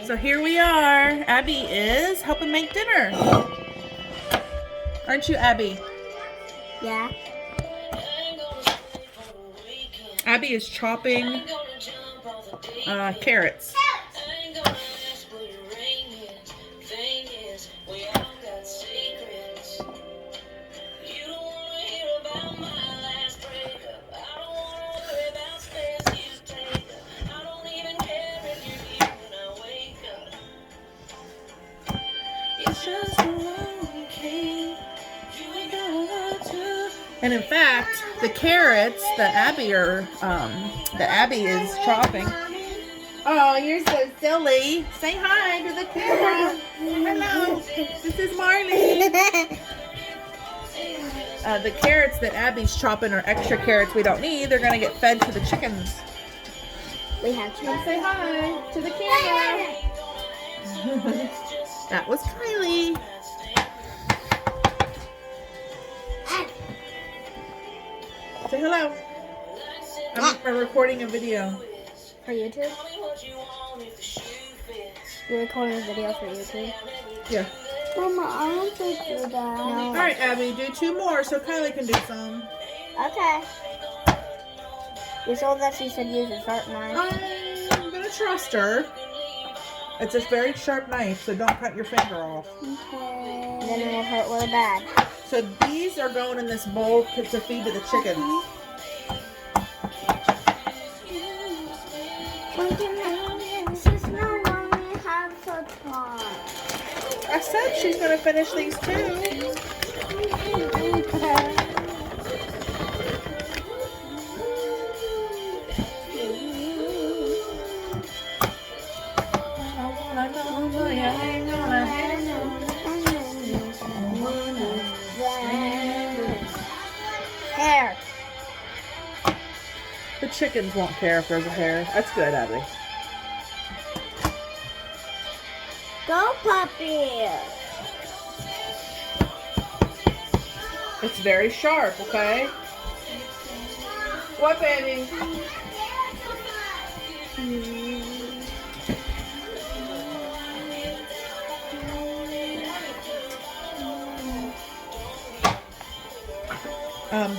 So here we are. Abby is helping make dinner. Aren't you, Abby? Yeah. Abby is chopping carrots. And in fact, the carrots that Abby is chopping. Oh, you're so silly. Say hi to the camera. Hello. This is Marley. The carrots that Abby's chopping are extra carrots we don't need. They're going to get fed to the chickens. We have to Say hi to the camera. That was Kiley. Say hello. I'm recording a video. For YouTube? You're recording a video for YouTube? Yeah. Mama, I want to do that. No. All right, Abby, do 2 more so Kiley can do some. Okay. You saw that she said use a sharp knife. I'm going to trust her. It's a very sharp knife, so don't cut your finger off. Okay. Then it will hurt really bad. So these are going in this bowl to feed to the chickens. I said she's going to finish these too. Hair. The chickens won't care if there's a hair. That's good, Abby. Go, puppy. It's very sharp, okay? What, baby?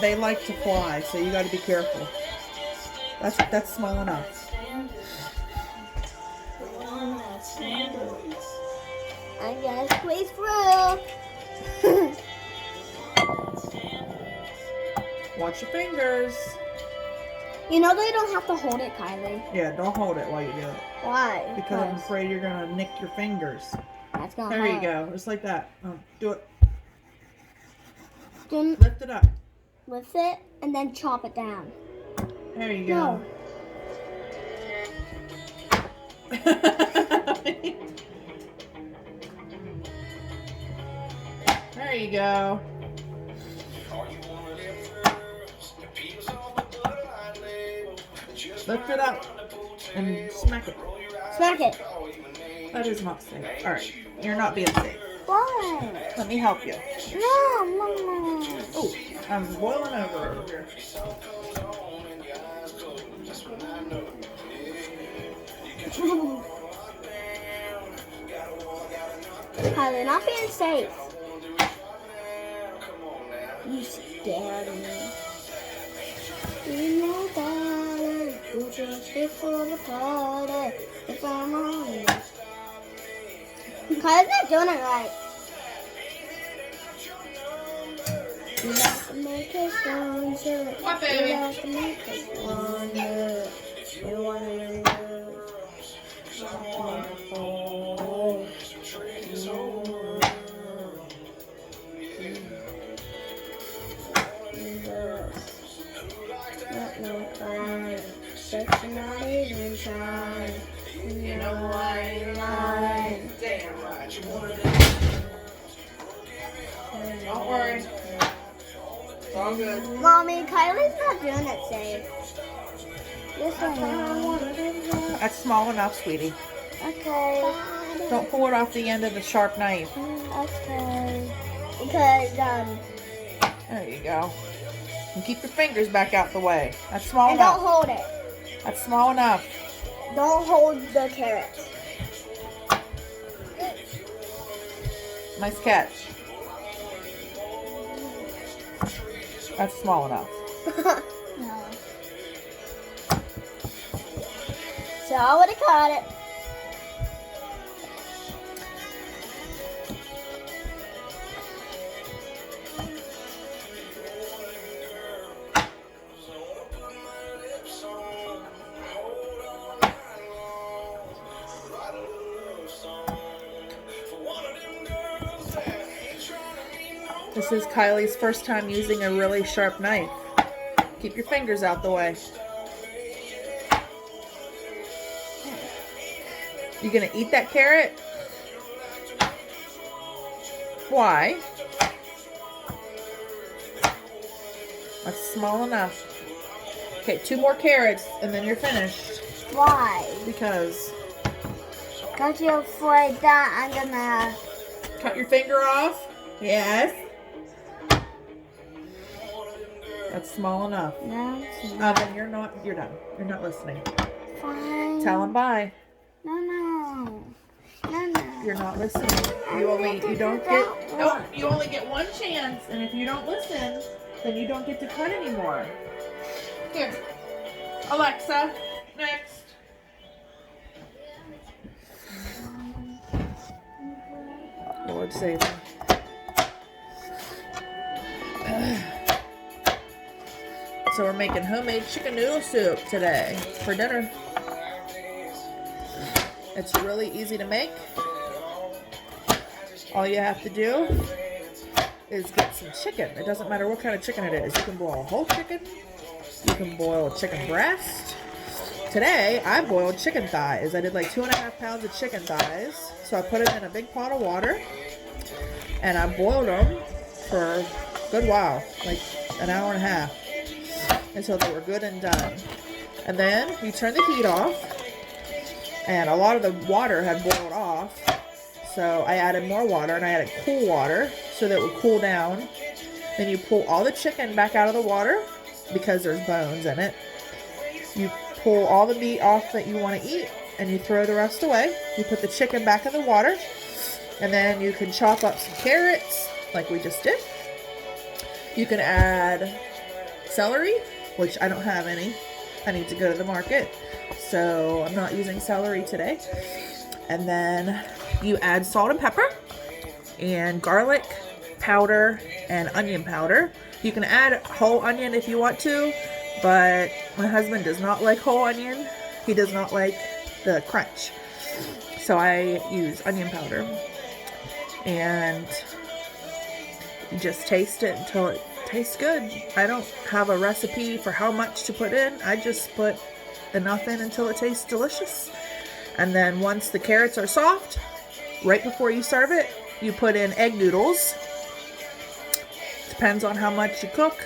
They like to fly, so you got to be careful. That's small enough. I gotta squeeze through. Watch your fingers. You know they don't have to hold it, Kiley. Yeah, don't hold it while you do it. Why? Because I'm afraid you're going to nick your fingers. That's gonna There hurt. you go. Just like that. Do it. Then Lift it up. lift it and then chop it down. There you go. There you go. Lift it up and smack it. Smack it. That is not safe. All right, you're not being safe. Why? Let me help you. No, Mama. Oh, I'm boiling over here. Kiley, not being safe. You scared me. You know that you just fit for the party. If I'm on. Kiley's not doing it right. You have to make us wonder. What, baby? You have to make us wonder. You want to know. Not even try. You know why you're lying. Damn right, you wanted it. Don't worry. It's all good. Mommy, Kiley's not doing it safe. Yes, I am. That's small enough, sweetie. Okay. Don't pull it off the end of the sharp knife. Okay. Because, There you go. And keep your fingers back out the way. That's small and enough. don't hold it. That's small enough. Don't hold the carrots. Nice catch. That's small enough. No. So I would have caught it. This is Kiley's first time using a really sharp knife. Keep your fingers out the way. You gonna eat that carrot? Why? That's small enough. Okay, 2 more carrots and then you're finished. Why? Because. Because you're afraid that I'm gonna Cut your finger off? Yes. That's small enough. No, it's not. Then you're done. You're not listening. Fine. Tell him bye. No. You're not listening. You only get one chance, and if you don't listen, then you don't get to cut anymore. Here. Alexa, next. Lord save me. So we're making homemade chicken noodle soup today for dinner. It's really easy to make. All you have to do is get some chicken. It doesn't matter what kind of chicken it is. You can boil a whole chicken. You can boil a chicken breast. Today, I boiled chicken thighs. I did like 2.5 pounds of chicken thighs. So I put it in a big pot of water. And I boiled them for a good while, like an hour and a half. Until they were good and done. And then you turn the heat off. And a lot of the water had boiled off. So I added more water, and I added cool water so that it would cool down. Then you pull all the chicken back out of the water because there's bones in it. You pull all the meat off that you want to eat, and you throw the rest away. You put the chicken back in the water, and then you can chop up some carrots like we just did. You can add celery, which I don't have any. I need to go to the market, so I'm not using celery today. And then you add salt and pepper and garlic powder and onion powder. You can add whole onion if you want to, but my husband does not like whole onion. He does not like the crunch. So I use onion powder. And you just taste it until it tastes good. I don't have a recipe for how much to put in. I just put enough in until it tastes delicious. And then once the carrots are soft, right before you serve it, you put in egg noodles. Depends on how much you cook.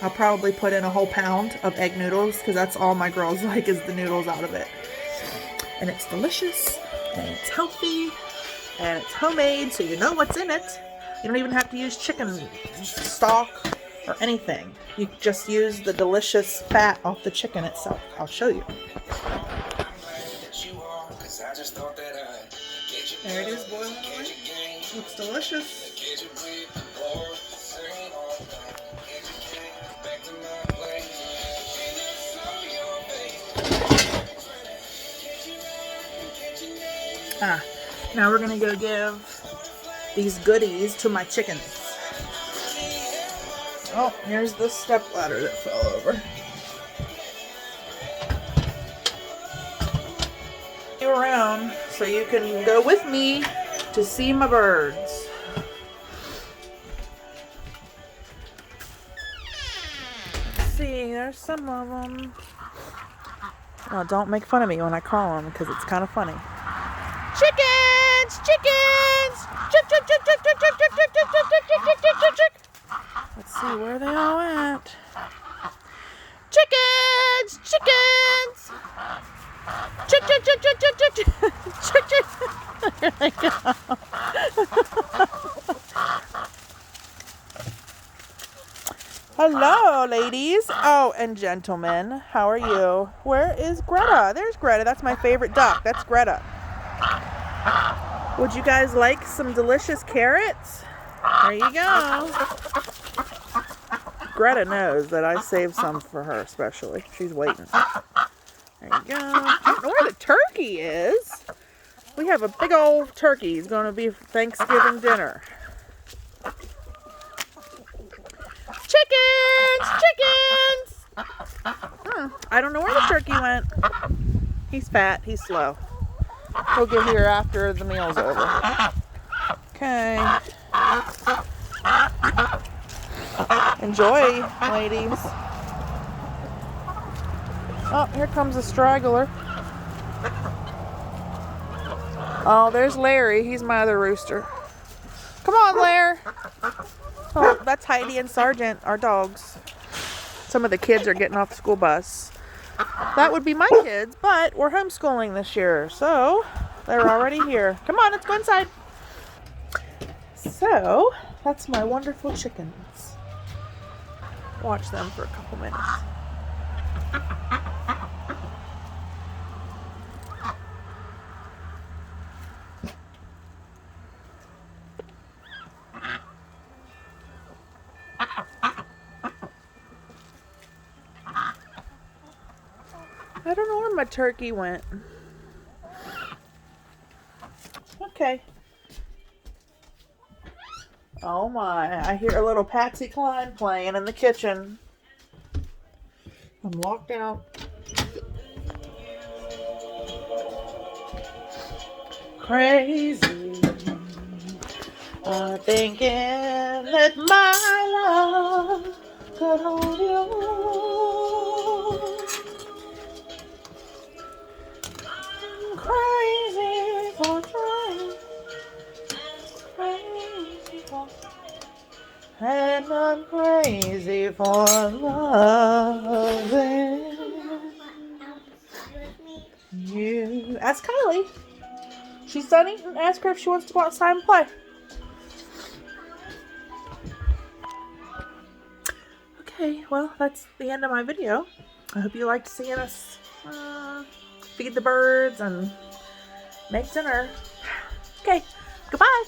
I'll probably put in a whole pound of egg noodles because that's all my girls like is the noodles out of it. And it's delicious, and it's healthy, and it's homemade, so you know what's in it. You don't even have to use chicken stock or anything. You just use the delicious fat off the chicken itself. I'll show you. There it is, boiling away. Looks delicious. Now we're gonna go give these goodies to my chickens. Oh, here's the stepladder that fell over. You around so you can go with me to see my birds. Let's see, there's some of them. Oh, don't make fun of me when I call them because it's kind of funny. Chickens! Chickens! Chick, chick, chick, chick, chick, chick, chick, chick, chick, chick, chick, chick, chick, chick. Let's see where they all went. Chickens! Chickens! Chick, chick, chick, chick, chick, chick, chick, chick. There they go. Hello, ladies. Oh, and gentlemen. How are you? Where is Greta? There's Greta. That's my favorite duck. That's Greta. Would you guys like some delicious carrots? There you go. Greta knows that I saved some for her especially. She's waiting. There you go. I don't know where the turkey is. We have a big old turkey. It's going to be Thanksgiving dinner. Chickens! Chickens! I don't know where the turkey went. He's fat. He's slow. He'll get here after the meal's over. Okay. Enjoy, ladies. Oh, here comes a straggler. Oh, there's Larry. He's my other rooster. Come on, Larry. Oh, that's Heidi and Sergeant, our dogs. Some of the kids are getting off the school bus. That would be my kids, but we're homeschooling this year, so they're already here. Come on, let's go inside. So, that's my wonderful chickens. Watch them for a couple minutes. I don't know where my turkey went. Okay. Oh my, I hear a little Patsy Cline playing in the kitchen. I'm locked out. Crazy. I'm thinking that my love could hold you. Crazy for trying, crazy for, and I'm crazy for loving you. Ask Kylie. She's done eating. Ask her if she wants to go outside and play. Okay, well, that's the end of my video. I hope you liked seeing us feed the birds and make dinner. Okay, goodbye.